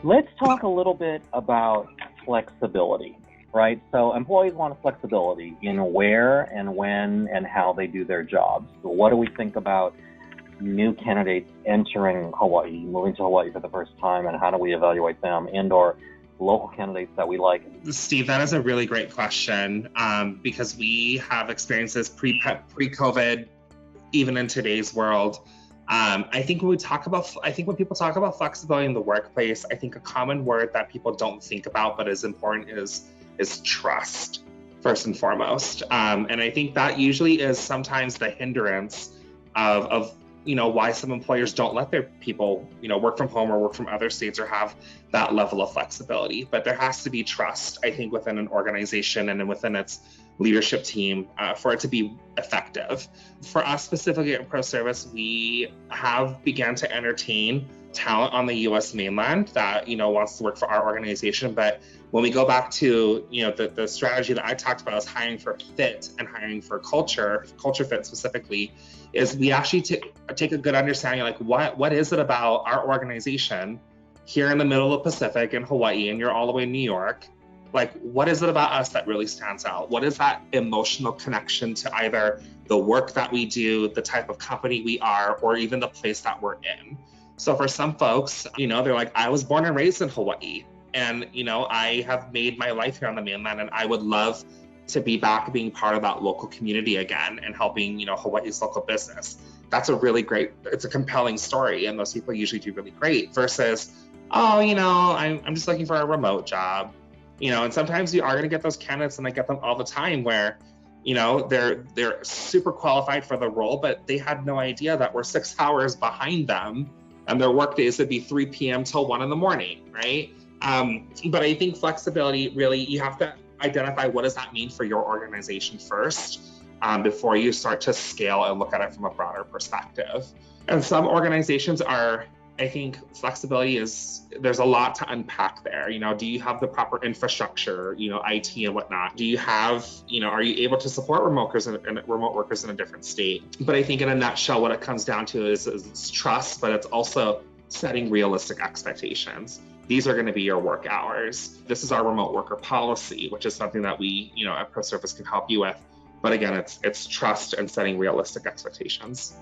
Let's talk a little bit about flexibility, right? So employees want flexibility in where and when and how they do their jobs. So what do we think about new candidates entering Hawaii, moving to Hawaii for the first time, and how do we evaluate them, and/or local candidates that we like? Steve, that is a really great question because we have experiences pre-COVID, even in today's world. I think when people talk about flexibility in the workplace, I think a common word that people don't think about but is important is trust, first and foremost. And I think that usually is sometimes the hindrance of why some employers don't let their people, work from home or work from other states or have that level of flexibility. But there has to be trust, I think, within an organization and within its leadership team for it to be effective. For us specifically at ProService, we have began to entertain talent on the U.S. mainland that wants to work for our organization. But when we go back to the strategy that I talked about is hiring for fit and hiring for culture fit specifically, is we actually take a good understanding like what is it about our organization here in the middle of the Pacific in Hawaii, and you're all the way in New York. Like, what is it about us that really stands out? What is that emotional connection to either the work that we do, the type of company we are, or even the place that we're in? So for some folks, they're like, I was born and raised in Hawaii, and, I have made my life here on the mainland, and I would love to be back being part of that local community again and helping, Hawaii's local business. That's it's a compelling story, and those people usually do really great versus, I'm just looking for a remote job. And sometimes you are going to get those candidates, and I get them all the time where, they're super qualified for the role, but they had no idea that we're 6 hours behind them, and their work days would be 3 p.m. till 1 a.m, right? But I think flexibility, really, you have to identify what does that mean for your organization first, before you start to scale and look at it from a broader perspective. And some organizations I think flexibility there's a lot to unpack there. Do you have the proper infrastructure, IT and whatnot? Do you have, are you able to support remote workers in a different state? But I think in a nutshell, what it comes down to is trust, but it's also setting realistic expectations. These are going to be your work hours. This is our remote worker policy, which is something that we, at ProService can help you with. But again, it's trust and setting realistic expectations.